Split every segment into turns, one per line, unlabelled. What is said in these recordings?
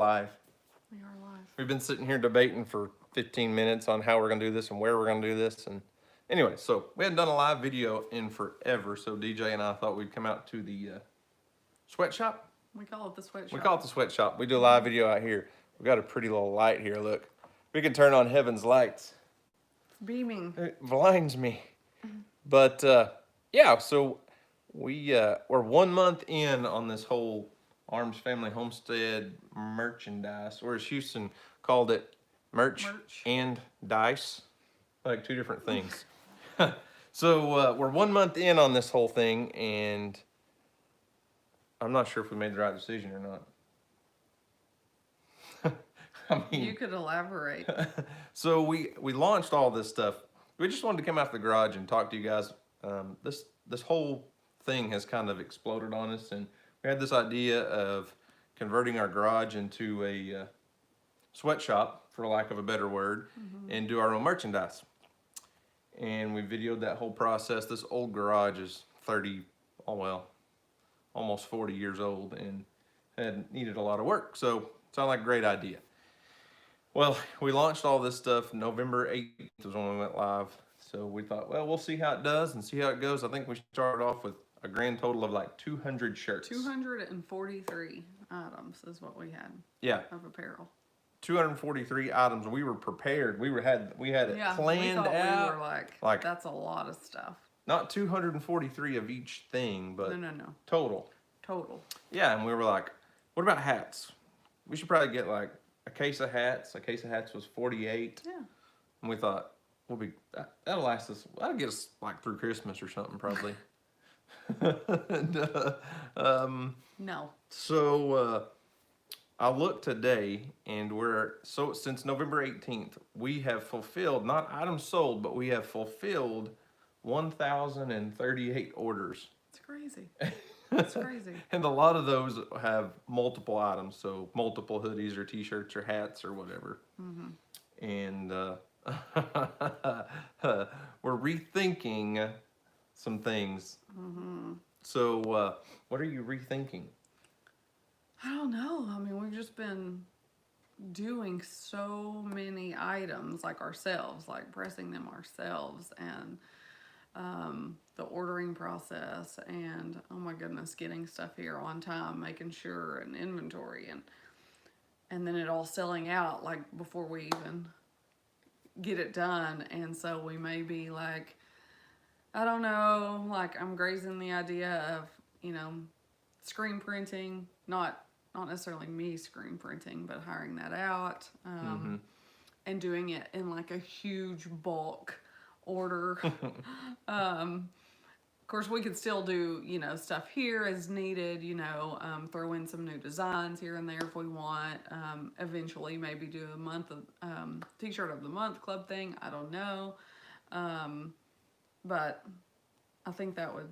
live.
We are live.
We've been sitting here debating for 15 minutes on how we're going to do this and where we're going to do this. And anyway, so we hadn't done a live video in forever. So DJ and I thought we'd come out to the sweatshop.
We call it the sweatshop.
We call it the sweatshop. We do a live video out here. We've got a pretty little light here. Look, we can turn on heaven's lights.
It's beaming.
It blinds me. But yeah, so we're 1 month in on this whole Arms Family Homestead merchandise, or as Houston called it, merch. And dice, like two different things. So we're 1 month in on this whole thing, and I'm not sure if we made the right decision or not. I mean,
you could elaborate.
So we launched all this stuff. We just wanted to come out the garage and talk to you guys. This whole thing has kind of exploded on us, and we had this idea of converting our garage into a sweatshop, for lack of a better word, and do our own merchandise. And we videoed that whole process. This old garage is 30, oh well, almost 40 years old, and had needed a lot of work. So sounded like a great idea. Well, we launched all this stuff November 8th was when we went live. So we thought, well, we'll see how it does and see how it goes. I think we started off with a grand total of like 200 shirts.
243 items is what we had.
Yeah.
Of apparel.
243 items. We were prepared. We had it planned out.
We were like, that's a lot of stuff.
Not 243 of each thing, but
no.
Total. Yeah, and we were like, what about hats? We should probably get like a case of hats. A case of hats was 48.
Yeah.
And we thought, that'll last us. That'll get us like through Christmas or something probably. And,
no.
So I looked today, and since November 18th, we have fulfilled, not items sold, but we have fulfilled 1,038 orders.
It's crazy. It's crazy.
And a lot of those have multiple items, so multiple hoodies or t-shirts or hats or whatever. And we're rethinking some things. So what are you rethinking?
I don't know. I mean, we've just been doing so many items like ourselves, like pressing them ourselves, and the ordering process, and oh my goodness, getting stuff here on time, making sure, and inventory, and then it all selling out like before we even get it done. And so we may be like, I don't know, like I'm grazing the idea of, screen printing, not necessarily me screen printing, but hiring that out, and doing it in like a huge bulk order. Of course, we could still do, stuff here as needed, throw in some new designs here and there if we want. Eventually, maybe do a month of t-shirt of the month club thing. I don't know. But I think that would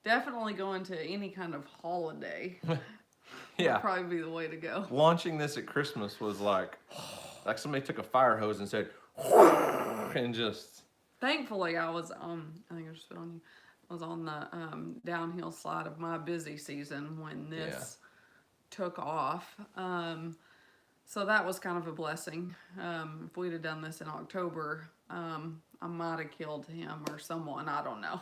definitely go into any kind of holiday.
Yeah.
Would probably be the way to go.
Launching this at Christmas was like somebody took a fire hose and said, and just.
Thankfully, I was I think I just put on you. I was on the downhill slide of my busy season when this took off. So that was kind of a blessing. If we'd have done this in October, I might have killed him or someone. I don't know.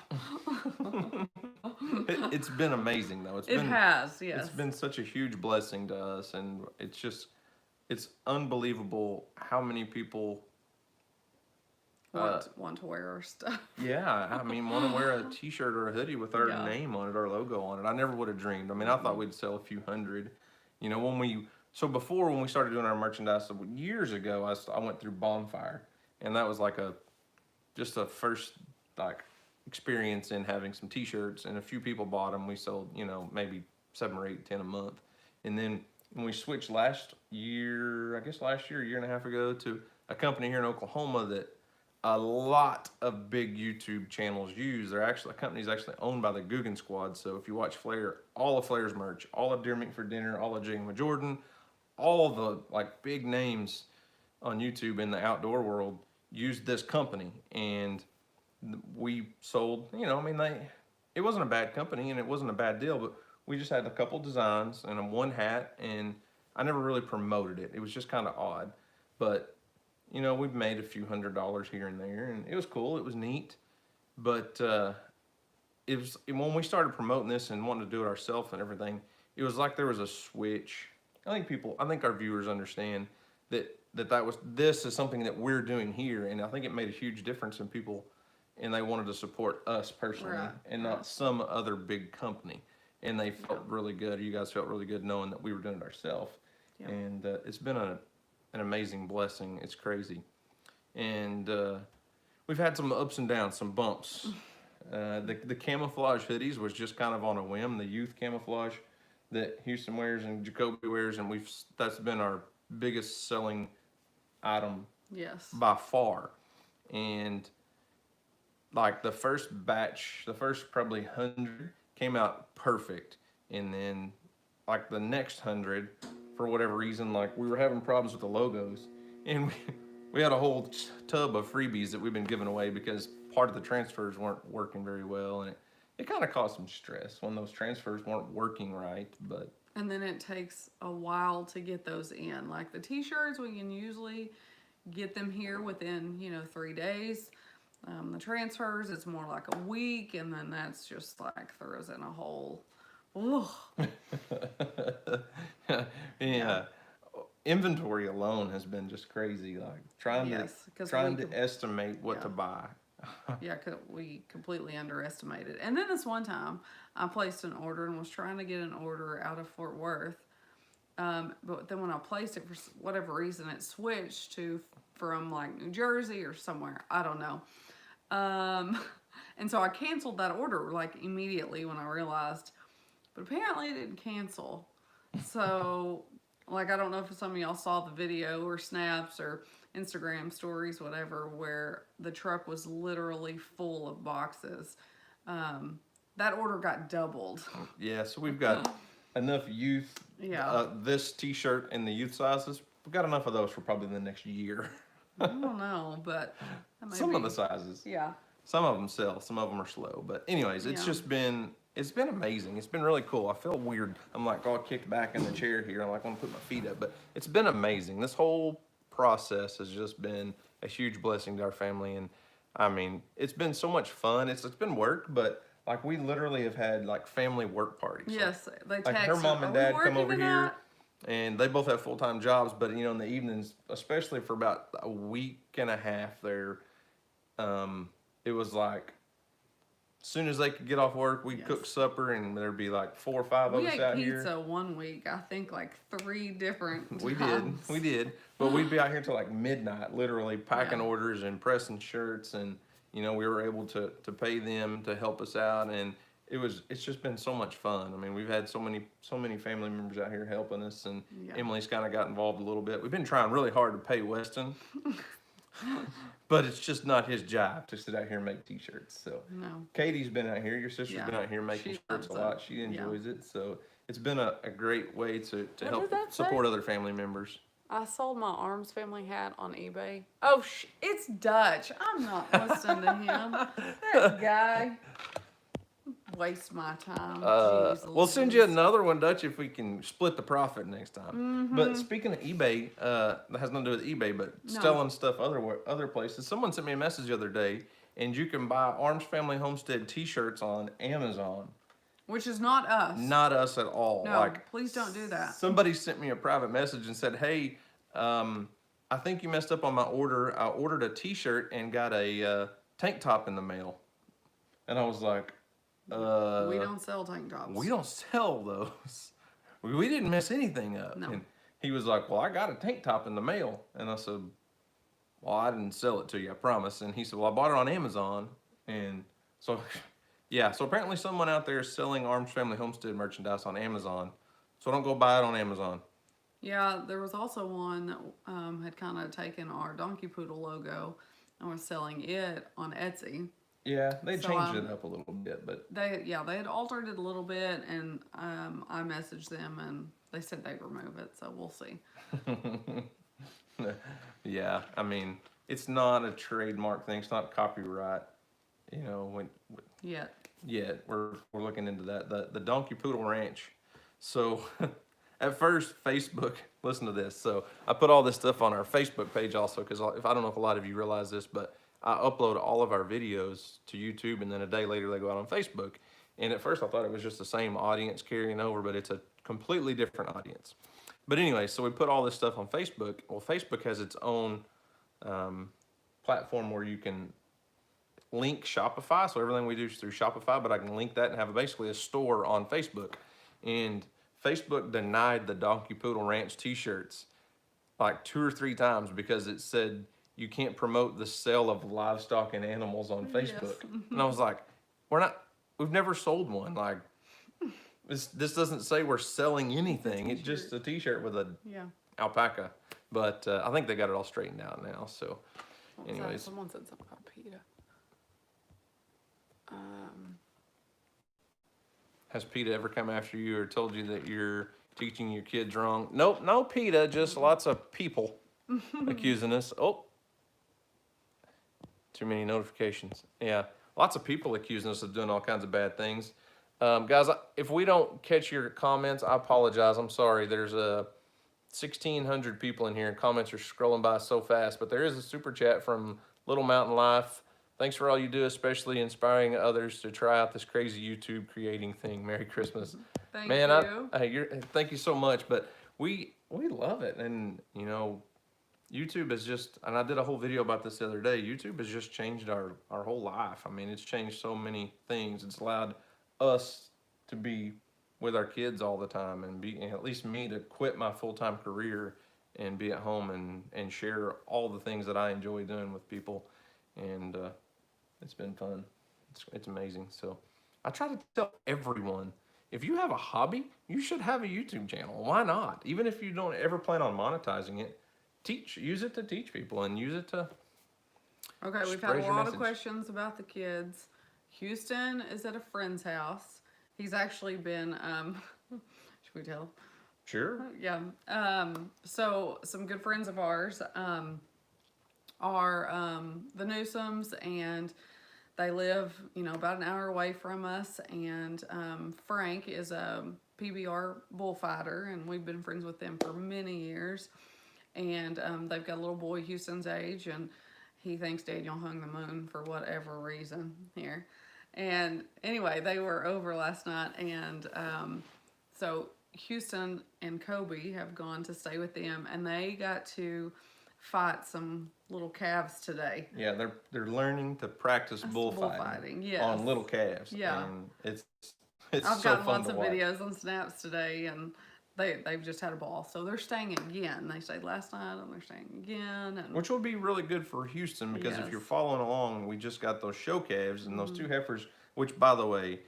It's been amazing, though.
It has, yes.
It's been such a huge blessing to us, and it's unbelievable how many people
want to wear our stuff.
Yeah, I mean, want to wear a t-shirt or a hoodie with our name on it, our logo on it. I never would have dreamed. I mean, I thought we'd sell a few hundred. Before when we started doing our merchandise years ago, I went through Bonfire, and that was like just a first experience in having some t-shirts, and a few people bought them. We sold, maybe 7 or 8, 10 a month. And then when we switched last year, a year and a half ago, to a company here in Oklahoma that a lot of big YouTube channels use. The company's actually owned by the Guggen Squad. So if you watch Flair, all of Flair's merch, all of Deer Meat for Dinner, all of Jane Jordan, all the big names on YouTube in the outdoor world used this company, and we sold. It wasn't a bad company and it wasn't a bad deal, but we just had a couple designs and one hat, and I never really promoted it. It was just kind of odd. But, you know, we've made a few $100s here and there, and it was cool. It was neat. But it was when we started promoting this and wanting to do it ourselves and everything, it was like there was a switch. I think our viewers understand this is something that we're doing here, and I think it made a huge difference in people, and they wanted to support us personally and not some other big company. And they felt really good. You guys felt really good knowing that we were doing it ourselves. And it's been an amazing blessing. It's crazy. And we've had some ups and downs, some bumps. The camouflage hoodies was just kind of on a whim. The youth camouflage that Houston wears and Joby wears, and that's been our biggest selling item by far. And like the first batch, the first probably 100 came out perfect, and then like the next 100, for whatever reason, like we were having problems with the logos, and we had a whole tub of freebies that we've been giving away because part of the transfers weren't working very well, and it kind of caused some stress when those transfers weren't working right.
And then it takes a while to get those in. Like the t-shirts, we can usually get them here within 3 days. The transfers, it's more like a week, and then that's just like throws in a whole.
Yeah. Inventory alone has been just crazy. Like trying to estimate what to buy.
Yeah, we completely underestimated. And then this one time, I placed an order and was trying to get an order out of Fort Worth. But then when I placed it, for whatever reason, it switched from like New Jersey or somewhere. I don't know. And so I canceled that order like immediately when I realized. But apparently it didn't cancel. So, like, I don't know if some of y'all saw the video or snaps or Instagram stories, whatever, where the truck was literally full of boxes. That order got doubled.
Yeah, so we've got enough youth.
Yeah.
This t-shirt in the youth sizes, we've got enough of those for probably the next year.
I don't know, but
some of the sizes.
Yeah.
Some of them sell, some of them are slow. But anyways, it's been amazing. It's been really cool. I feel weird. I'm like all kicked back in the chair here. I'm like, I want to put my feet up. But it's been amazing. This whole process has just been a huge blessing to our family. And I mean, it's been so much fun. It's been work, but like we literally have had like family work parties.
Yes, they text
like her mom and dad come over here, and they both have full-time jobs. But in the evenings, especially for about a week and a half there, it was like as soon as they could get off work, we'd cook supper, and there'd be like 4 or 5 of us out here.
We ate pizza one week, I think like 3 different times.
We did. But we'd be out here till like midnight, literally packing orders and pressing shirts, and we were able to pay them to help us out, and it's just been so much fun. I mean, we've had so many family members out here helping us, and Emily's kind of got involved a little bit. We've been trying really hard to pay Weston. But it's just not his job to sit out here and make t-shirts. So Katie's been out here. Your sister's been out here making shirts a lot. She enjoys it. So it's been a great way to help support other family members.
I sold my Arms family hat on eBay. Oh, it's Dutch. I'm not listening to him. That guy waste my time.
We'll send you another one, Dutch, if we can split the profit next time. Mm-hmm. But speaking of eBay, that has nothing to do with eBay, but selling stuff other places. Someone sent me a message the other day, and you can buy Arms Family Homestead t-shirts on Amazon.
Which is not us.
Not us at all.
No, please don't do that.
Somebody sent me a private message and said, hey, I think you messed up on my order. I ordered a t-shirt and got a tank top in the mail. And I was like,
we don't sell tank tops.
We don't sell those. We didn't mess anything up.
No.
And he was like, well, I got a tank top in the mail. And I said, well, I didn't sell it to you, I promise. And he said, well, I bought it on Amazon. And so, so apparently someone out there is selling Arms Family Homestead merchandise on Amazon. So don't go buy it on Amazon.
Yeah, there was also one that had kind of taken our Donkey Poodle logo and was selling it on Etsy.
Yeah, they changed it up a little bit, but
they had altered it a little bit, and I messaged them and they said they'd remove it, so we'll see.
Yeah, I mean, it's not a trademark thing, it's not copyright, Yet we're looking into that. The Donkey Poodle Ranch. So At first, Facebook, listen to this. So I put all this stuff on our Facebook page also, because if I don't know if a lot of you realize this, but I upload all of our videos to YouTube, and then a day later they go out on Facebook. And at first I thought it was just the same audience carrying over, but it's a completely different audience. But anyway, so we put all this stuff on Facebook. Well, Facebook has its own platform where you can link Shopify. So everything we do is through Shopify, but I can link that and have basically a store on Facebook. And Facebook denied the Donkey Poodle Ranch t-shirts like 2 or 3 times because it said you can't promote the sale of livestock and animals on Facebook. Yes. And I was like, we've never sold one. Like, this doesn't say we're selling anything. It's just a t-shirt with a alpaca. But I think they got it all straightened out now. So anyways.
Someone said something about PETA.
Has PETA ever come after you or told you that you're teaching your kids wrong? Nope, no PETA, just lots of people accusing us. Oh, too many notifications. Yeah, lots of people accusing us of doing all kinds of bad things. Guys, if we don't catch your comments, I apologize. I'm sorry. There's 1,600 people in here, and comments are scrolling by so fast. But there is a super chat from Little Mountain Life. Thanks for all you do, especially inspiring others to try out this crazy YouTube creating thing. Merry Christmas.
Thank you.
Thank you so much. But we love it. And, you know, YouTube is just, and I did a whole video about this the other day, YouTube has just changed our whole life. I mean, it's changed so many things. It's allowed us to be with our kids all the time, and at least me to quit my full-time career and be at home and share all the things that I enjoy doing with people. And it's been fun. It's amazing. So I try to tell everyone, if you have a hobby, you should have a YouTube channel. Why not? Even if you don't ever plan on monetizing it, use it to teach people and use it to
Okay, we've had a lot of questions about the kids. Houston is at a friend's house. He's actually been, should we tell?
Sure.
Yeah. So some good friends of ours are the Newsomes, and they live, about an hour away from us. And Frank is a PBR bullfighter, and we've been friends with them for many years. And they've got a little boy Houston's age, and he thinks Daniel hung the moon for whatever reason here. And anyway, they were over last night, and so Houston and Kobe have gone to stay with them, and they got to fight some little calves today.
Yeah, they're learning to practice bullfighting
yes.
on little calves.
Yeah,
and it's
I've
so
gotten
fun
lots
to
of
watch.
videos on snaps today, and they've just had a ball. So they're staying again. They stayed last night, and they're staying again. And
which will be really good for Houston, because
yes.
if you're following along, we just got those show calves and those 2 heifers, which, by the way,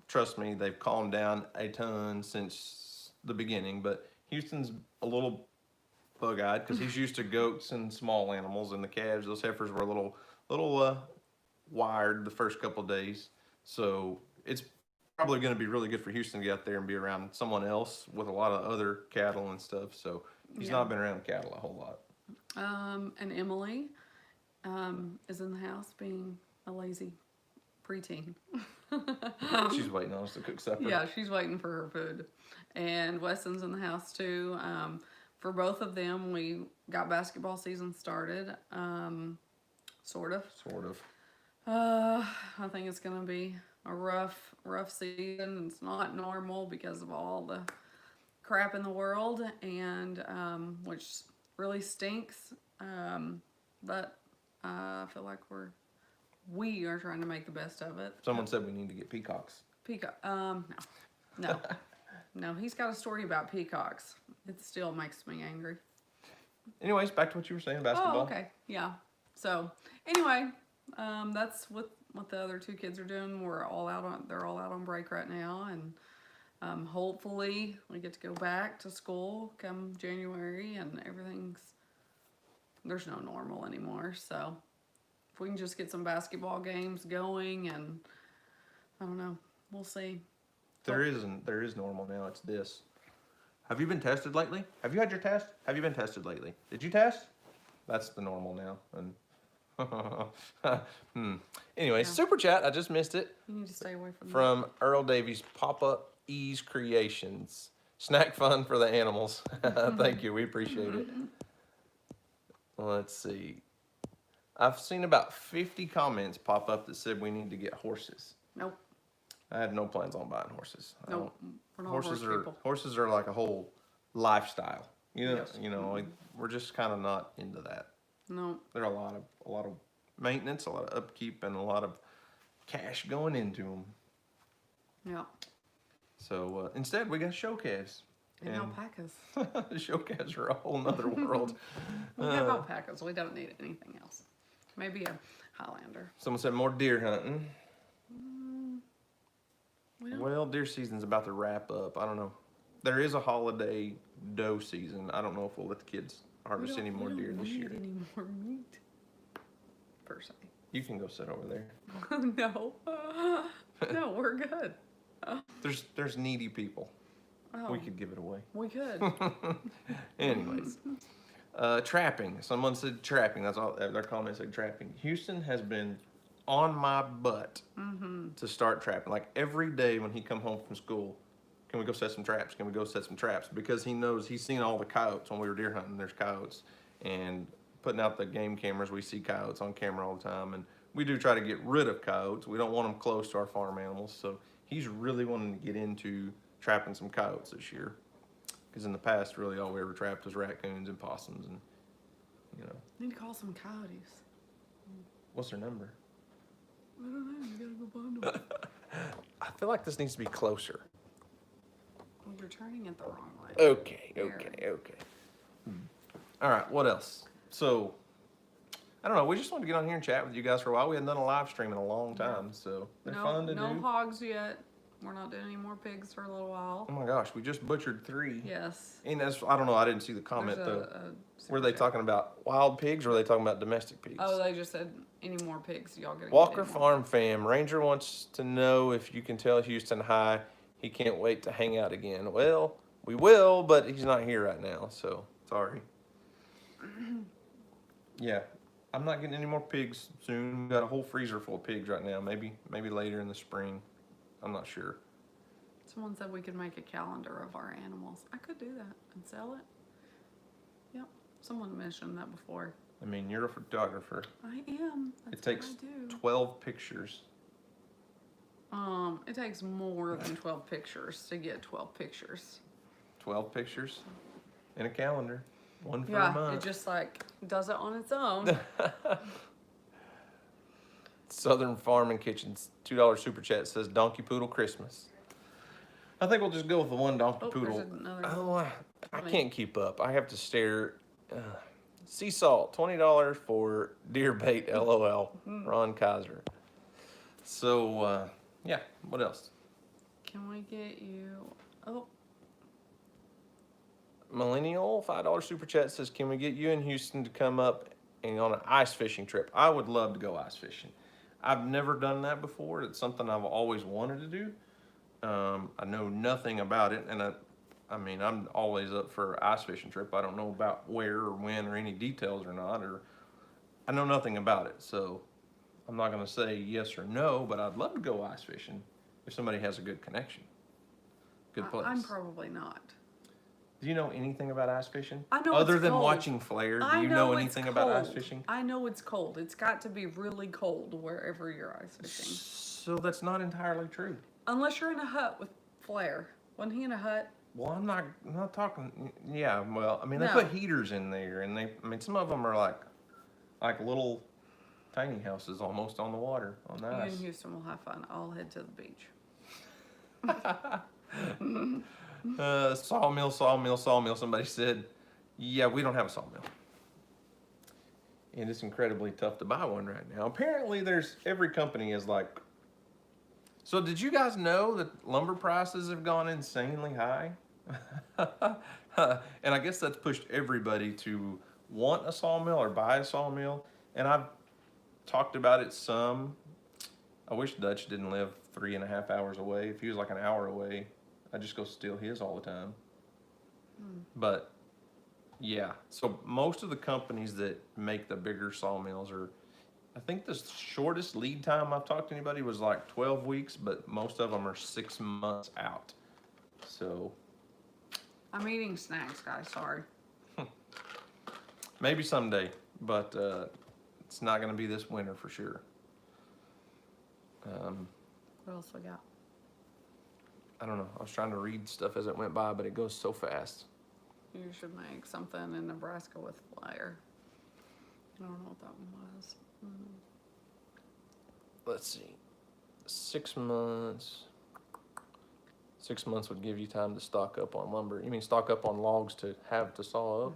trust me, they've calmed down a ton since the beginning. But Houston's a little bug-eyed because he's used to goats and small animals, and the calves, those heifers, were a little wired the first couple of days. So it's probably going to be really good for Houston to get out there and be around someone else with a lot of other cattle and stuff. So he's not been around cattle a whole lot.
And Emily is in the house being a lazy preteen.
She's waiting on us to cook supper.
Yeah, she's waiting for her food. And Weston's in the house too. For both of them, we got basketball season started. Sort of. I think it's going to be a rough season. It's not normal because of all the crap in the world, and which really stinks. But I feel like we are trying to make the best of it.
Someone said we need to get peacocks.
No. No, he's got a story about peacocks. It still makes me angry.
Anyways, back to what you were saying, basketball.
Oh, okay. Yeah. So, anyway, that's what the other 2 kids are doing. They're all out on break right now, and hopefully we get to go back to school come January, and there's no normal anymore. So, if we can just get some basketball games going, and I don't know, we'll see.
There is normal now. It's this. Have you been tested lately? Have you had your test? Have you been tested lately? Did you test? That's the normal now. And anyway, super chat. I just missed it.
You need to stay away from
Earl Davies, Papa E's Creations. Snack fun for the animals. Thank you. We appreciate it. Let's see. I've seen about 50 comments pop up that said we need to get horses.
Nope.
I had no plans on buying horses.
Nope. We're not horse people.
Horses are like a whole lifestyle.
Yes.
Like, we're just kind of not into that.
No.
There are a lot of maintenance, a lot of upkeep, and a lot of cash going into them.
Yeah.
So instead, we got show calves.
And alpacas.
Show calves are a whole nother world.
We have alpacas. We don't need anything else. Maybe a Highlander.
Someone said more deer hunting.
Well,
Well, deer season's about to wrap up. I don't know. There is a holiday doe season. I don't know if we'll let the kids harvest any more deer this year.
We don't need any more meat, per se.
You can go sit over there.
No. No, we're good.
There's needy people.
Oh,
We could give it away.
we could.
Anyways, trapping. Someone said trapping. That's all. Their comment said trapping. Houston has been on my butt to start trapping. Like every day when he come home from school, can we go set some traps? Can we go set some traps? Because he knows he's seen all the coyotes when we were deer hunting. There's coyotes, and putting out the game cameras, we see coyotes on camera all the time, and we do try to get rid of coyotes. We don't want them close to our farm animals, so he's really wanting to get into trapping some coyotes this year. Because in the past, really all we ever trapped was raccoons and possums, and
Need to call some coyotes.
what's their number?
I don't know. You gotta go find them.
I feel like this needs to be closer.
Well, you're turning it the wrong way.
Okay.
There.
All right, what else? So, I don't know. We just wanted to get on here and chat with you guys for a while. We hadn't done a live stream in a long time, so they're fun to
No
do.
hogs yet. We're not doing any more pigs for a little while.
Oh my gosh, we just butchered 3.
Yes.
And that's, I don't know, I didn't see the comment
There's
though.
a
Were they
super
talking about wild pigs or were they talking about domestic pigs?
Oh, they just said any more pigs. Y'all gonna
Walker
get any more?
Farm Fam, Ranger wants to know if you can tell Houston hi. He can't wait to hang out again. Well, we will, but he's not here right now, so sorry. Yeah, I'm not getting any more pigs soon. We got a whole freezer full of pigs right now. Maybe later in the spring. I'm not sure.
Someone said we could make a calendar of our animals. I could do that and sell it. Yep. Someone mentioned that before.
I mean, you're a photographer.
I am. That's
It takes
what I do.
12 pictures.
It takes more than 12 pictures to get 12 pictures.
12 pictures in a calendar. One for a
Yeah,
month.
it just like does it on its own.
Southern Farm and Kitchens, $2 super chat says Donkey Poodle Christmas. I think we'll just go with the one Donkey
Oh,
Poodle.
there's another.
Oh, I can't keep up. I have to stare. Sea salt, $20 for deer bait, LOL. Ron Kaiser. So, yeah, what else?
Can we get you? Oh,
Millennial, $5 super chat says, can we get you in Houston to come up and on an ice fishing trip? I would love to go ice fishing. I've never done that before. It's something I've always wanted to do. I know nothing about it, and I mean, I'm always up for an ice fishing trip. I don't know about where or when or any details or not, or I know nothing about it. So I'm not going to say yes or no, but I'd love to go ice fishing if somebody has a good connection. Good place.
I'm probably not.
Do you know anything about ice fishing?
I know
Other
it's
than
cold.
watching Flare, do
I
you know
it's
anything about ice
cold.
fishing?
I know it's cold. It's got to be really cold wherever you're ice fishing.
So that's not entirely true.
Unless you're in a hut with Flare. Wasn't he in a hut?
Well, I'm not talking. Yeah, well, I mean, they
No.
put heaters in there, and I mean, some of them are like little tiny houses almost on the water on the
You
ice.
and Houston will have fun. I'll head to the beach.
Sawmill. Somebody said, yeah, we don't have a sawmill. And it's incredibly tough to buy one right now. Apparently, every company is like. So did you guys know that lumber prices have gone insanely high? And I guess that's pushed everybody to want a sawmill or buy a sawmill. And I've talked about it some. I wish Dutch didn't live 3.5 hours away. If he was like an hour away, I'd just go steal his all the time. But yeah, so most of the companies that make the bigger sawmills are, I think the shortest lead time I've talked to anybody was like 12 weeks, but most of them are 6 months out. So
I'm eating snacks, guys. Sorry.
Maybe someday, but it's not going to be this winter for sure.
What else we got?
I don't know. I was trying to read stuff as it went by, but it goes so fast.
You should make something in Nebraska with fire. I don't know what that one was.
Let's see. 6 months. 6 months would give you time to stock up on lumber. You mean stock up on logs to have to saw up?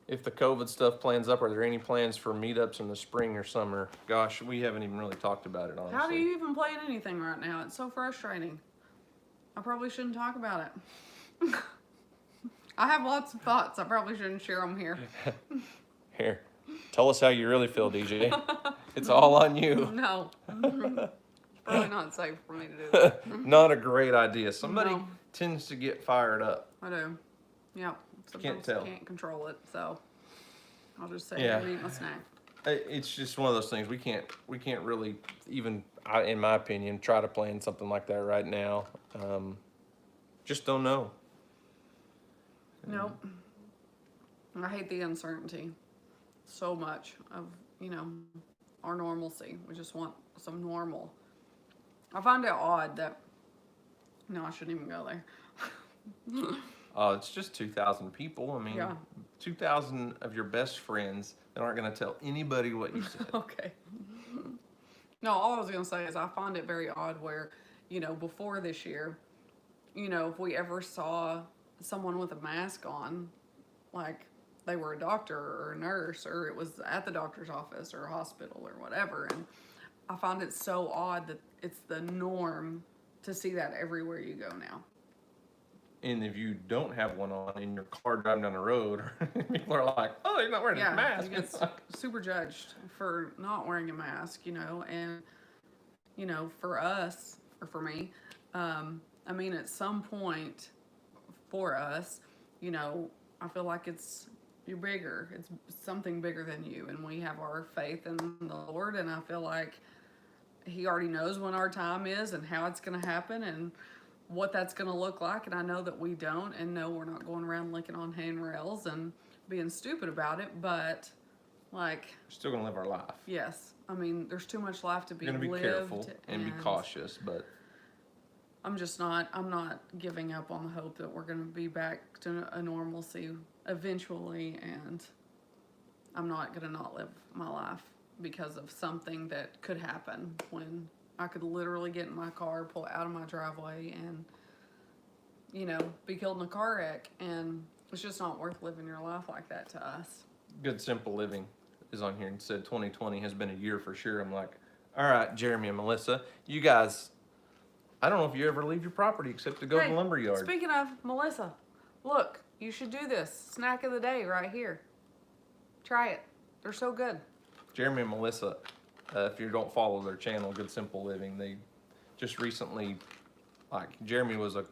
If the COVID stuff plans up, are there any plans for meetups in the spring or summer? Gosh, we haven't even really talked about it, honestly.
How do you even plan anything right now? It's so frustrating. I probably shouldn't talk about it. I have lots of thoughts. I probably shouldn't share them here.
Here, tell us how you really feel, DJ. It's all on you.
No. It's probably not safe for me to do that.
Not a great idea. Somebody
No.
tends to get fired up.
I do. Yep.
Can't
Sometimes
tell.
I can't control it, so I'll just say
Yeah.
I'm eating my snack.
It's just one of those things we can't really even, in my opinion, try to plan something like that right now. Just don't know.
Nope. I hate the uncertainty so much of, our normalcy. We just want some normal. I find it odd that, no, I shouldn't even go there.
It's just 2,000 people. I mean,
Yeah.
2,000 of your best friends that aren't going to tell anybody what you said.
Okay. No, all I was going to say is I find it very odd where, before this year, if we ever saw someone with a mask on, like they were a doctor or a nurse or it was at the doctor's office or a hospital or whatever. And I find it so odd that it's the norm to see that everywhere you go now.
And if you don't have one on in your car driving down the road, people are like, "Oh, he's not wearing a mask."
You get super judged for not wearing a mask, and for us or for me, I mean, at some point for us, I feel like you're bigger. It's something bigger than you, and we have our faith in the Lord, and I feel like He already knows when our time is and how it's going to happen and what that's going to look like. And I know that we don't, and no, we're not going around licking on handrails and being stupid about it, but like,
we're still going to live our life.
yes, I mean, there's too much life to be lived.
We're going to be careful and be cautious, but
I'm not giving up on the hope that we're going to be back to a normalcy eventually, and I'm not going to not live my life because of something that could happen when I could literally get in my car, pull out of my driveway, and, be killed in a car wreck. And it's just not worth living your life like that to us.
Good Simple Living is on here and said 2020 has been a year for sure. I'm like, all right, Jeremy and Melissa, you guys, I don't know if you ever leave your property except to go to the lumber yard.
Speaking of Melissa, look, you should do this. Snack of the day right here. Try it. They're so good.
Jeremy and Melissa, if you don't follow their channel, Good Simple Living, they just recently, like, Jeremy was a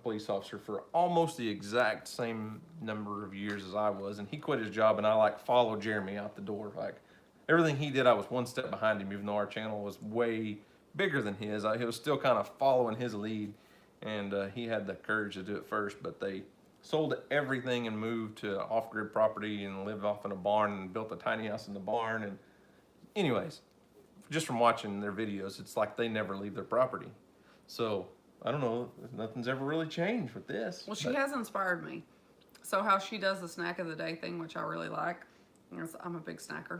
police officer for almost the exact same number of years as I was, and he quit his job, and I followed Jeremy out the door. Like, everything he did, I was one step behind him, even though our channel was way bigger than his. He was still kind of following his lead, and he had the courage to do it first, but they sold everything and moved to off-grid property and lived off in a barn and built a tiny house in the barn. And anyways, just from watching their videos, it's like they never leave their property. So I don't know, nothing's ever really changed with this.
Well, she has inspired me. So how she does the snack of the day thing, which I really like, because I'm a big snacker.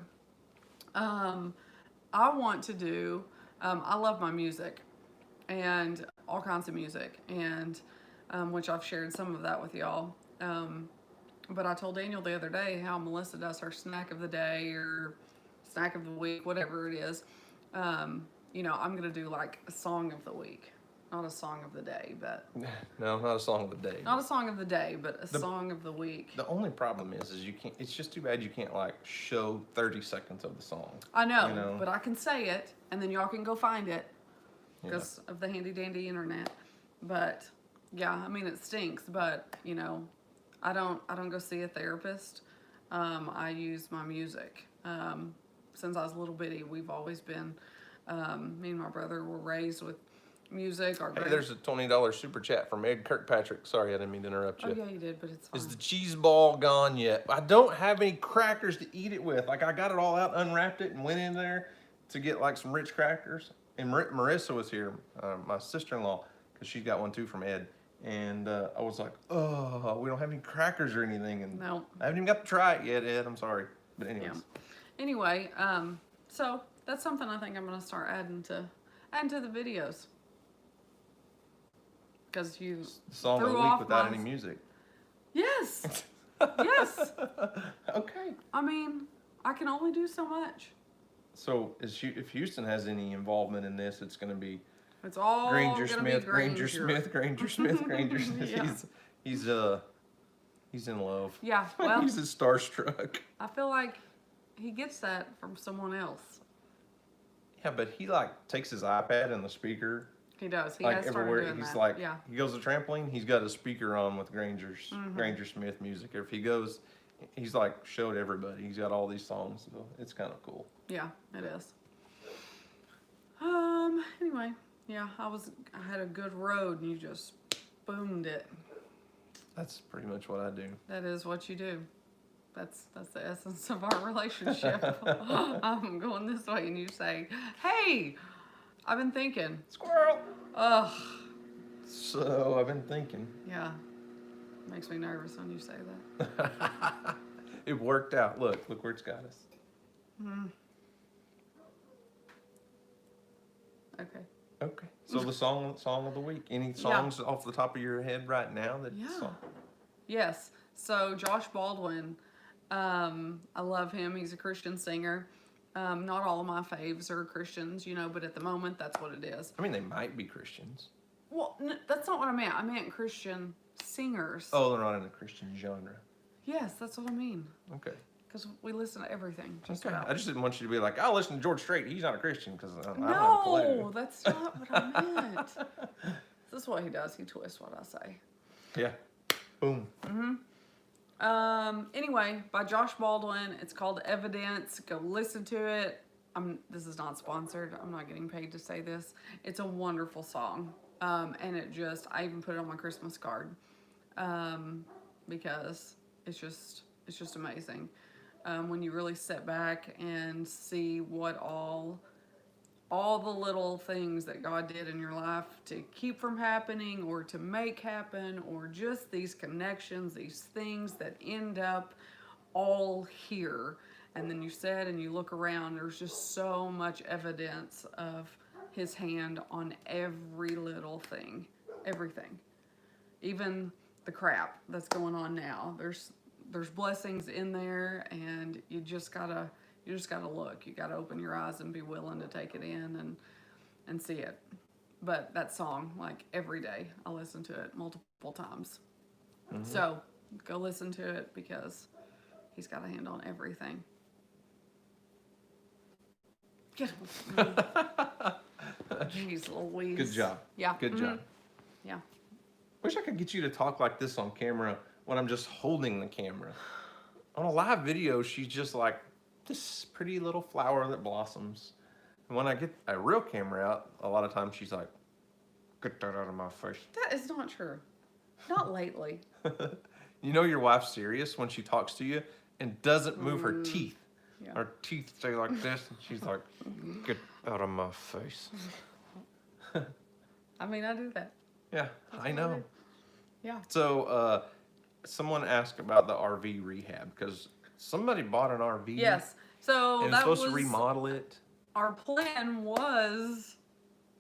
I want to do, I love my music and all kinds of music, and which I've shared some of that with y'all. But I told Daniel the other day how Melissa does her snack of the day or snack of the week, whatever it is. I'm going to do like a song of the week. Not a song of the day, but...
No, not a song of the day.
Not a song of the day, but a song of the week.
The only problem is you can't, it's just too bad you can't show 30 seconds of the song.
I know, but I can say it, and then y'all can go find it because of the handy dandy internet. But yeah, I mean, it stinks, but I don't go see a therapist. I use my music. Since I was a little bitty, we've always been Me and my brother were raised with music.
Hey, there's a $20 super chat from Ed Kirkpatrick. Sorry, I didn't mean to interrupt you.
Oh, yeah, you did, but it's fine.
Is the cheese ball gone yet? I don't have any crackers to eat it with. Like, I got it all out, unwrapped it, and went in there to get, like, some rich crackers. And Marissa was here, my sister-in-law, because she got one, too, from Ed. And I was like, oh, we don't have any crackers or anything. And
no.
I haven't even got to try it yet, Ed. I'm sorry. But anyways.
Yeah. Anyway, so that's something I think I'm going to start adding to the videos. Because you
song of the week without any music.
Yes. Yes.
Okay.
I mean, I can only do so much.
So if Houston has any involvement in this, it's going to be
it's all
Granger
gonna
Smith,
be
Granger Smith, Granger Smith, Granger Smith.
Yeah.
He's in love.
Yeah. Well,
he's starstruck.
I feel like he gets that from someone else.
Yeah, but he like takes his iPad and the speaker.
He does. He
like
has started
everywhere.
doing
He's
that.
like,
yeah.
He goes to trampoline. He's got a speaker on with Granger Smith music. If he goes, he's like showed everybody. He's got all these songs. So it's kind of cool.
Yeah, it is. Anyway, yeah, I had a good road, and you just boomed it.
That's pretty much what I do.
That is what you do. That's the essence of our relationship. I'm going this way, and you say, "Hey, I've been thinking."
Squirrel.
Ugh.
So I've been thinking.
Yeah. Makes me nervous when you say that.
It worked out. Look where it's got us.
Mm. Okay.
Okay. So the song of the week. Any songs off the top of your head right now that
Yes. So Josh Baldwin, I love him. He's a Christian singer. Not all of my faves are Christians, but at the moment that's what it is.
I mean, they might be Christians.
Well, that's not what I meant. I meant Christian singers.
Oh, they're not in the Christian genre.
Yes, that's what I mean.
Okay.
Because we listen to everything. Just
okay.
about.
I just didn't want you to be like, I'll listen to George Strait. He's not a Christian because I don't have a
No,
clue.
that's not what I meant. This is what he does. He twists what I say.
Yeah. Boom.
Anyway, by Josh Baldwin. It's called Evidence. Go listen to it. This is not sponsored. I'm not getting paid to say this. It's a wonderful song. And I even put it on my Christmas card. Because it's just amazing. When you really sit back and see what all the little things that God did in your life to keep from happening or to make happen, or just these connections, these things that end up all here. And then you sit and you look around, there's just so much evidence of his hand on every little thing, everything, even the crap that's going on now. There's blessings in there, and you just gotta look. You gotta open your eyes and be willing to take it in and see it. But that song, like every day, I listen to it multiple times. So go listen to it because he's got a hand on everything. Get him. Jeez Louise.
Good job.
Yeah.
Good job.
Yeah.
Wish I could get you to talk like this on camera when I'm just holding the camera. On a live video, she's just like this pretty little flower that blossoms. And when I get a real camera out, a lot of times she's like, get that out of my face.
That is not true. Not lately.
You know your wife's serious when she talks to you and doesn't move her teeth.
Yeah.
Her teeth stay like this, and she's like, get out of my face.
I mean, I do that.
Yeah, I know.
Yeah.
So, someone asked about the RV rehab because somebody bought an RV.
Yes. So
and
that
supposed
was
to remodel it.
Our plan was,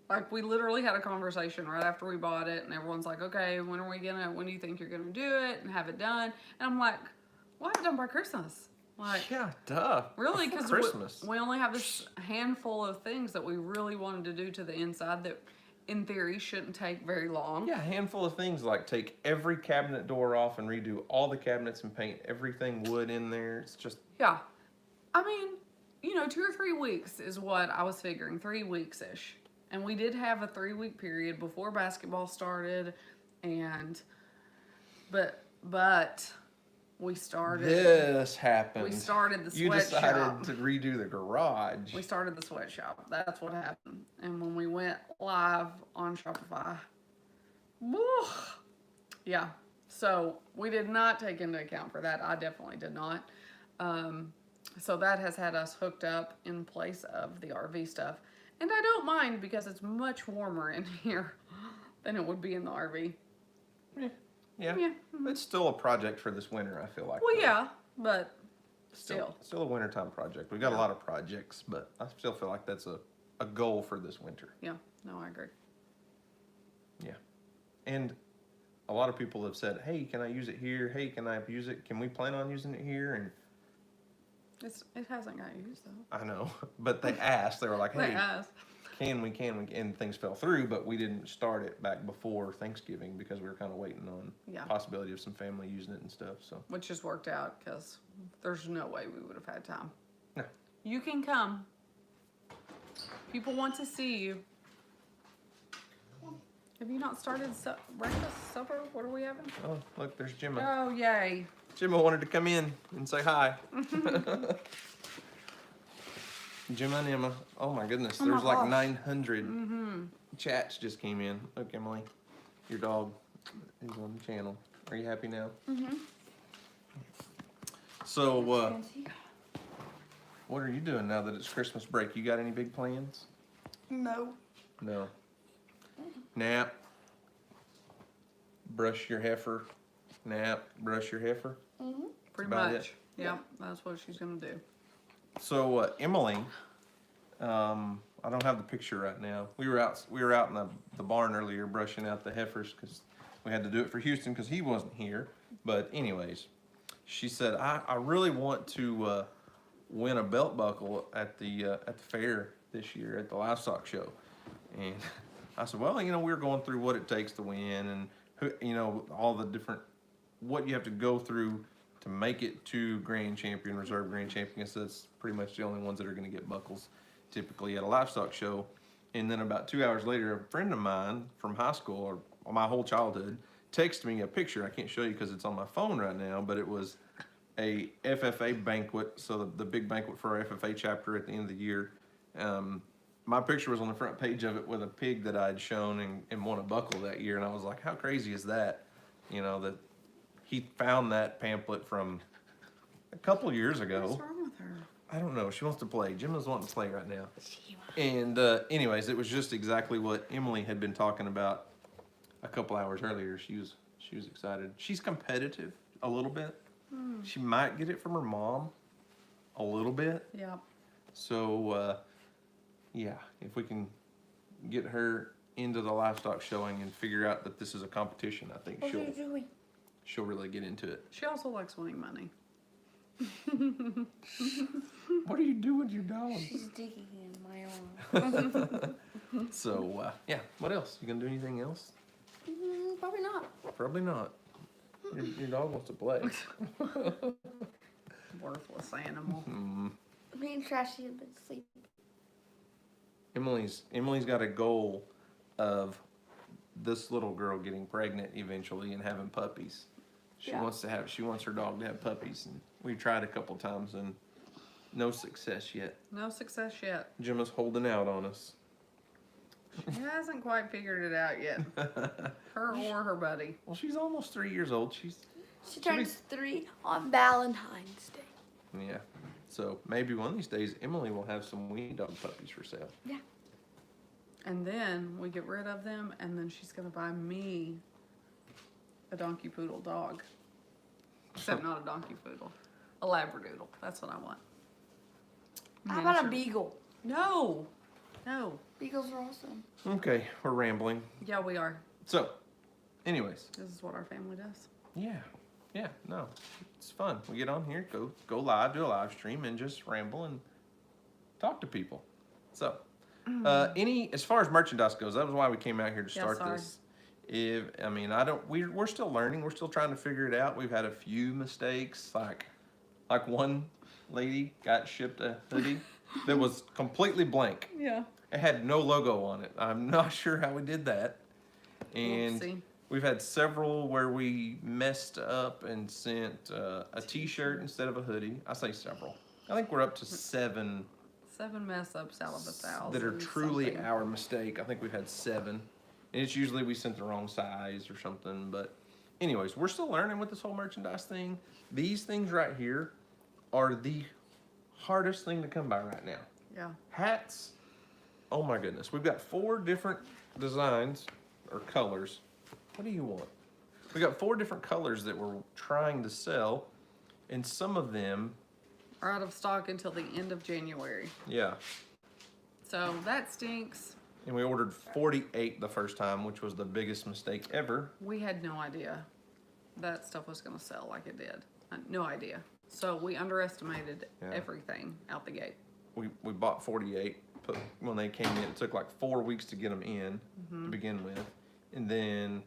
like, we literally had a conversation right after we bought it, and everyone's like, okay, when do you think you're gonna do it and have it done? And I'm like, well, have it done by Christmas. Like,
Yeah, duh.
really,
Before
because
Christmas.
we only have this handful of things that we really wanted to do to the inside that, in theory, shouldn't take very long.
Yeah, a handful of things like take every cabinet door off and redo all the cabinets and paint everything wood in there. It's just...
Yeah. I mean, 2 or 3 weeks is what I was figuring, 3 weeks-ish. And we did have a 3-week period before basketball started, but We started.
This happened.
We started the
You
sweatshop.
decided to redo the garage.
We started the sweatshop. That's what happened. And when we went live on Shopify, woo, yeah. So we did not take into account for that. I definitely did not. So that has had us hooked up in place of the RV stuff. And I don't mind because it's much warmer in here than it would be in the RV.
Yeah.
Mm-hmm.
It's still a project for this winter, I feel like.
Well, yeah, but
Still a wintertime project. We've got a lot of projects, but I still feel like that's a goal for this winter.
Yeah, no, I agree.
Yeah. And a lot of people have said, hey, can I use it here? Hey, can I use it? Can we plan on using it here? And
it hasn't got used though.
I know, but they asked. They were like, hey,
They asked.
can we? And things fell through, but we didn't start it back before Thanksgiving because we were kind of waiting on the possibility of some family using it and stuff. So
which just worked out because there's no way we would have had time.
No.
You can come. People want to see you. Have you not started breakfast, supper? What are we having?
Oh, look, there's Gemma.
Oh, yay.
Gemma wanted to come in and say hi. Gemma and Emma. Oh my goodness,
Oh my
there's like
gosh.
900 chats just came in. Look, Emily, your dog is on the channel. Are you happy now? So, what are you doing now that it's Christmas break? You got any big plans?
No.
No. Nap. Brush your heifer. Nap. Brush your heifer.
Pretty
about
much.
it.
Yeah, that's what she's going to do.
So Emily, I don't have the picture right now. We were out in the barn earlier brushing out the heifers because we had to do it for Houston because he wasn't here. But anyways, she said I really want to win a belt buckle at the fair this year at the livestock show, and I said, well, we were going through what it takes to win and who, all the different what you have to go through to make it to grand champion, reserve grand champion. So that's pretty much the only ones that are going to get buckles typically at a livestock show. And then about 2 hours later, a friend of mine from high school or my whole childhood texted me a picture. I can't show you because it's on my phone right now, but it was a FFA banquet. So the big banquet for our FFA chapter at the end of the year. My picture was on the front page of it with a pig that I had shown and won a buckle that year. And I was like, how crazy is that? That he found that pamphlet from a couple years ago.
What's wrong with her?
I don't know. She wants to play. Gemma's wanting to play right now. And anyways, it was just exactly what Emily had been talking about a couple hours earlier. She was excited. She's competitive a little bit. She might get it from her mom a little bit.
Yeah.
So yeah, if we can get her into the livestock showing and figure out that this is a competition, I think
What are you doing?
she'll really get into it.
She also likes winning money.
What are you doing with your dog?
She's digging in my arm.
So yeah, what else? You gonna do anything else?
Probably not.
Probably not. Your dog wants to play.
Worthless animal.
Me and Trashy have been sleeping.
Emily's got a goal of this little girl getting pregnant eventually and having puppies. She wants her dog to have puppies, and we tried a couple times and no success yet.
No success yet.
Gemma's holding out on us.
She hasn't quite figured it out yet. Her or her buddy.
Well, she's almost 3 years old.
She turns 3 on Valentine's Day.
Yeah. So maybe one of these days Emily will have some weenie dog puppies for sale.
Yeah.
And then we get rid of them, and then she's going to buy me a donkey poodle dog. Except not a donkey poodle. A labradoodle. That's what I want.
How about a
Miniature.
beagle?
No. No.
Beagles are awesome.
Okay, we're rambling.
Yeah, we are.
So, anyways.
This is what our family does.
Yeah, no, it's fun. We get on here, go live, do a live stream, and just ramble and talk to people. So, as far as merchandise goes, that was why we came out here to start this. We're still learning. We're still trying to figure it out. We've had a few mistakes, like one lady got shipped a hoodie that was completely blank.
Yeah.
It had no logo on it. I'm not sure how we did that. And
Oopsie.
We've had several where we messed up and sent a t-shirt instead of a hoodie. I say several. I think we're up to 7
7 mess ups out of 1,000.
that are truly
something.
our mistake. I think we've had 7. And it's usually we sent the wrong size or something. But anyways, we're still learning with this whole merchandise thing. These things right here are the hardest thing to come by right now.
Yeah.
Hats, oh my goodness. We've got 4 different designs or colors. What do you want? We got 4 different colors that we're trying to sell, and some of them
Are out of stock until the end of January.
yeah.
So that stinks.
And we ordered 48 the first time, which was the biggest mistake ever.
We had no idea that stuff was going to sell like it did. No idea. So we underestimated everything out the gate.
We bought 48. When they came in, it took like 4 weeks to get them in to begin with. And then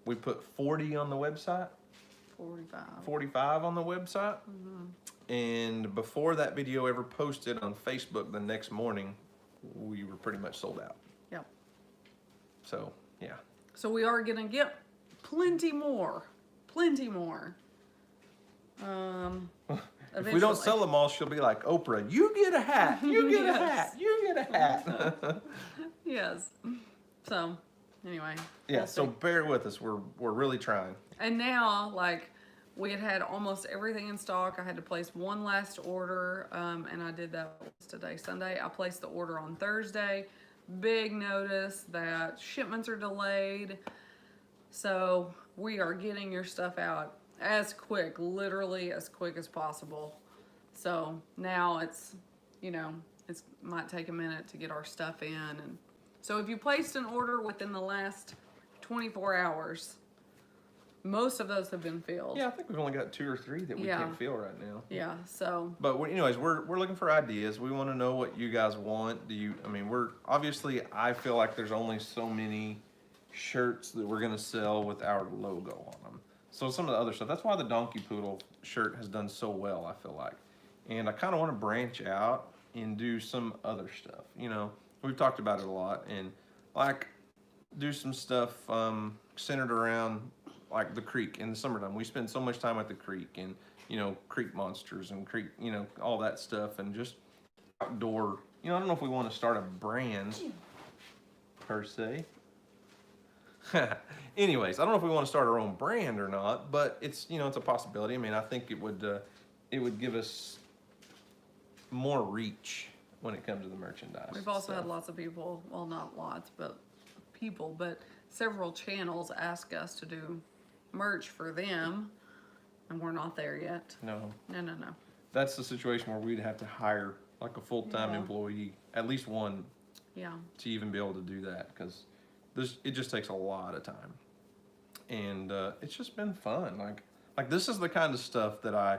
we put 40 on the website.
45.
45 on the website. And before that video ever posted on Facebook the next morning, we were pretty much sold out.
Yep.
So, yeah.
So we are going to get plenty more. Plenty more.
If we don't sell them all, she'll be like, Oprah, you get a hat, you get a hat, you get a hat.
Yes. So, anyway.
Yeah,
we'll
so
see.
bear with us. We're really trying.
And now, like, we had almost everything in stock. I had to place one last order, and I did that today, Sunday. I placed the order on Thursday. Big notice that shipments are delayed. So we are getting your stuff out literally as quick as possible. So now it's, it might take a minute to get our stuff in. And so if you placed an order within the last 24 hours, most of those have been filled.
Yeah, I think we've only got 2 or 3 that we can't fill right now.
Yeah, so.
But anyways, we're looking for ideas. We want to know what you guys want. We're obviously, I feel like there's only so many shirts that we're gonna sell with our logo on them. So some of the other stuff, that's why the Donkey Poodle shirt has done so well, I feel like. And I kind of want to branch out and do some other stuff. We've talked about it a lot, and like do some stuff centered around like the creek in the summertime. We spend so much time at the creek, and creek monsters and creek, all that stuff, and just outdoor. I don't know if we want to start a brand per se. Anyways, I don't know if we want to start our own brand or not, but it's it's a possibility. I think it would give us more reach when it comes to the merchandise.
We've also had lots of people, well, not lots, but several channels ask us to do merch for them, and we're not there yet.
No.
That's
the situation where we'd have to hire like a full-time employee, at least one, to even be able to do that, because it just takes a lot of time. And it's just been fun. Like this is the kind of stuff that I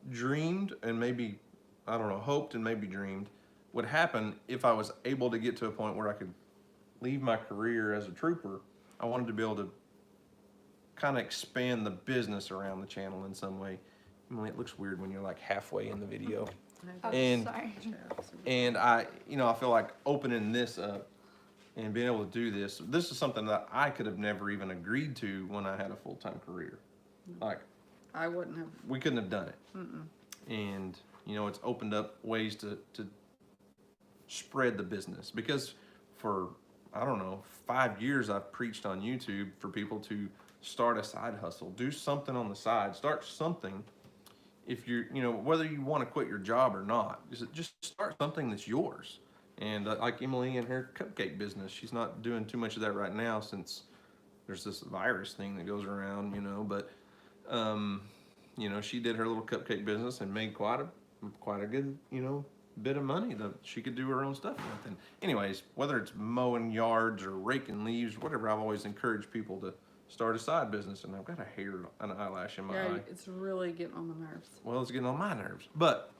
dreamed and maybe, I don't know, hoped and maybe dreamed would happen if I was able to get to a point where I could leave my career as a trooper. I wanted to be able to kind of expand the business around the channel in some way. It looks weird when you're like halfway in the video.
Sorry.
And I feel like opening this up and being able to do this is something that I could have never even agreed to when I had a full-time career. Like,
I wouldn't have.
we couldn't have done it. And, it's opened up ways to spread the business, because for, I don't know, 5 years I've preached on YouTube for people to start a side hustle, do something on the side, start something. If you're, whether you want to quit your job or not, just start something that's yours. And like Emily and her cupcake business, she's not doing too much of that right now since there's this virus thing that goes around, but, she did her little cupcake business and made quite a good, bit of money that she could do her own stuff with. And anyways, whether it's mowing yards or raking leaves, whatever, I've always encouraged people to start a side business. And I've got a hair, an eyelash in my eye.
It's really getting on the nerves.
Well, it's getting on my nerves. But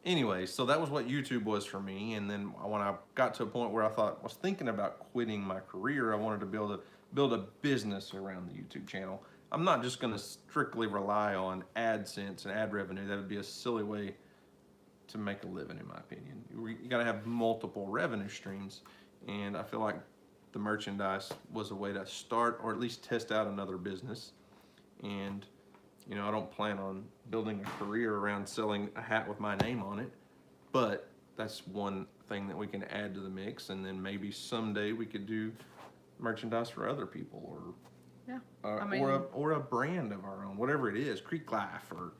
anyways, so that was what YouTube was for me. And then when I got to a point where I was thinking about quitting my career, I wanted to build a business around the YouTube channel. I'm not just going to strictly rely on AdSense and ad revenue. That would be a silly way to make a living, in my opinion. You got to have multiple revenue streams, and I feel like the merchandise was a way to start or at least test out another business. And, you know, I don't plan on building a career around selling a hat with my name on it, but that's one thing that we can add to the mix. And then maybe someday we could do merchandise for other people, or
Yeah.
or a brand of our own, whatever it is, Creek Life, or,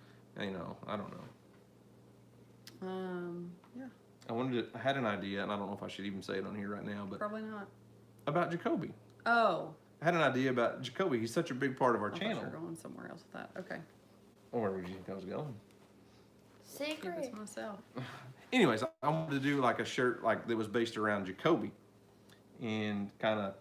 you know, I don't know.
Yeah.
I had an idea, and I don't know if I should even say it on here right now, but
Probably not.
about Jacoby.
Oh.
I had an idea about Jacoby. He's such a big part of our
I thought
channel.
you were going somewhere else with that. Okay.
Where would you think I was going?
Keep it
Secret.
to myself.
Anyways, I wanted to do like a shirt like that was based around Jacoby, and kind of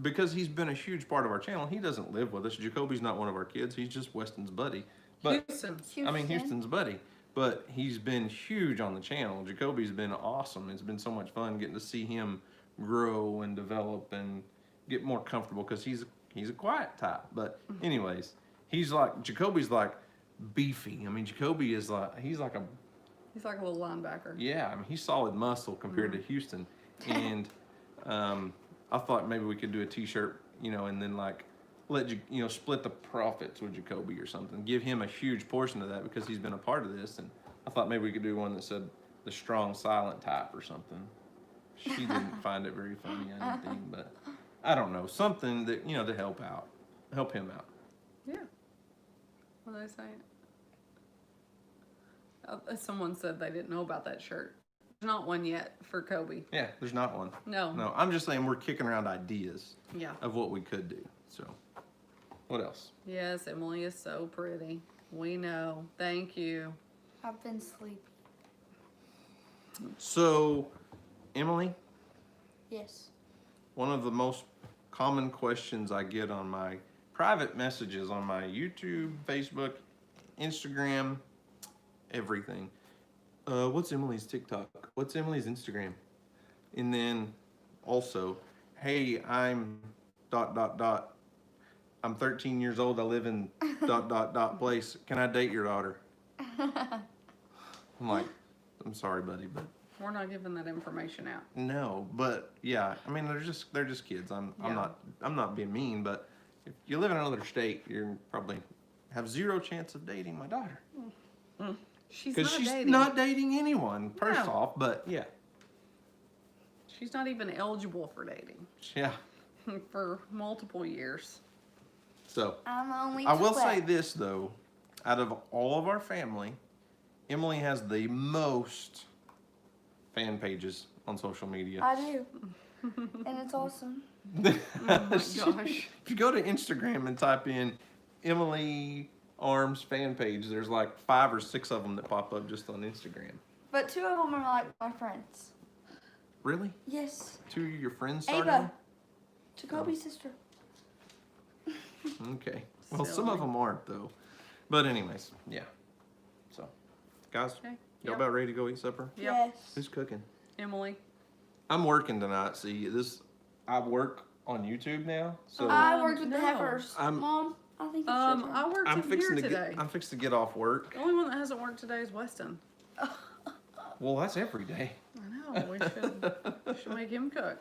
because he's been a huge part of our channel. He doesn't live with us. Jacoby's not one of our kids. He's just Weston's buddy. But
Houston.
I mean, Houston's buddy. But he's been huge on the channel. Jacoby's been awesome. It's been so much fun getting to see him grow and develop and get more comfortable, because he's a quiet type. But anyways, Jacoby's like beefy. I mean, Jacoby is like he's like a
little linebacker.
yeah. I mean, he's solid muscle compared to Houston. And I thought maybe we could do a T-shirt, you know, and then like split the profits with Jacoby or something. Give him a huge portion of that because he's been a part of this. And I thought maybe we could do one that said the strong silent type or something. She didn't find it very funny, I didn't think, but I don't know, something that, you know, to help him out.
Yeah. What did I say? Someone said they didn't know about that shirt. There's not one yet for Kobe.
Yeah, there's not one.
No.
I'm just saying we're kicking around ideas
Yeah.
of what we could do. So, what else?
Yes, Emily is so pretty. We know. Thank you.
I've been sleepy.
So, Emily,
Yes.
one of the most common questions I get on my private messages on my YouTube, Facebook, Instagram, everything. What's Emily's TikTok? What's Emily's Instagram? And then also, hey, I'm ... I'm 13 years old. I live in ... place. Can I date your daughter? I'm like, I'm sorry, buddy, but
We're not giving that information out.
no. But yeah, I mean, they're just kids. I'm not being mean, but if you live in another state, you probably have zero chance of dating my daughter.
She's
Because
not
she's
dating.
not dating anyone, first
No.
off, but yeah.
She's not even eligible for dating
Yeah.
for multiple years.
So,
I'm only
I will
12.
say this, though. Out of all of our family, Emily has the most fan pages on social media.
I do. And it's awesome.
Oh my gosh.
If you go to Instagram and type in Emily Arms fan page, there's like 5 or 6 of them that pop up just on Instagram.
But 2 of them are like my friends.
Really?
Yes.
2 of your friends started?
Ava. Jacoby's sister.
Okay. Well, some
Silly.
of them aren't, though. But anyways, yeah. So, guys,
Okay.
y'all
Yep.
about ready to go eat supper?
Yep.
Yes.
Who's cooking?
Emily.
I'm working tonight. See, I work on YouTube now, so
I worked with
no.
the heifers.
I'm-
Mom, I think it's your
I
turn.
worked
I'm
in here
fixing to
today.
I'm fixing to get off work.
The only one that hasn't worked today is Weston.
Well, that's every day.
I know. We should make him cook.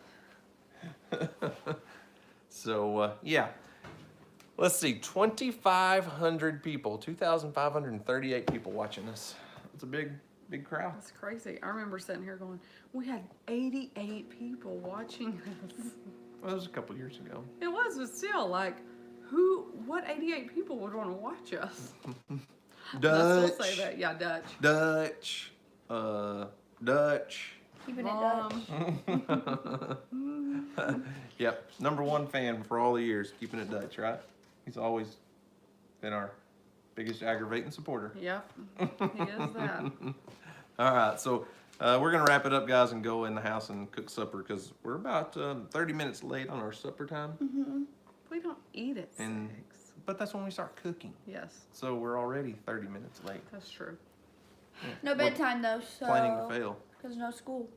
So yeah, let's see, 2,500 people, 2,538 people watching us. It's a big crowd.
That's crazy. I remember sitting here going, we had 88 people watching this.
Well, that was a couple years ago.
It was, but still, like, what 88 people would want to watch us? I
Dutch,
still say that. Yeah, Dutch.
Dutch.
Keeping it
Mom.
Dutch.
Yep, #1 fan for all the years, keeping it Dutch, right? He's always been our biggest aggravating supporter.
Yep, he is that.
All right, so we're gonna wrap it up, guys, and go in the house and cook supper because we're about 30 minutes late on our supper time.
We don't eat at
And
6.
but that's when we start cooking,
Yes,
so we're already 30 minutes late.
that's true.
No bedtime though, so.
Planning to fail.
Because no school.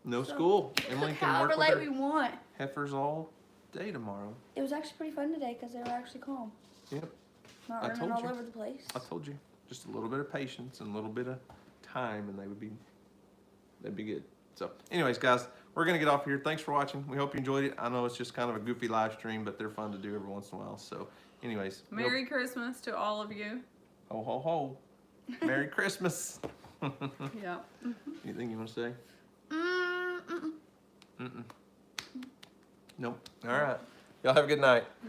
No
So,
school.
We
Emily
cook
can
however
work
late
with
we
her
want.
heifers all day tomorrow.
It was actually pretty fun today because they were actually calm.
Yep,
Not
I
running
told
all
you.
over the place.
I told you. Just a little bit of patience and a little bit of time, and they'd be good. So, anyways, guys, we're gonna get off here. Thanks for watching. We hope you enjoyed it. I know it's just kind of a goofy live stream, but they're fun to do every once in a while. So, anyways,
Merry Christmas to all of you.
ho ho ho! Merry Christmas.
Yeah.
Anything you want to say? Mm-mm. Nope. All right. Y'all have a good night.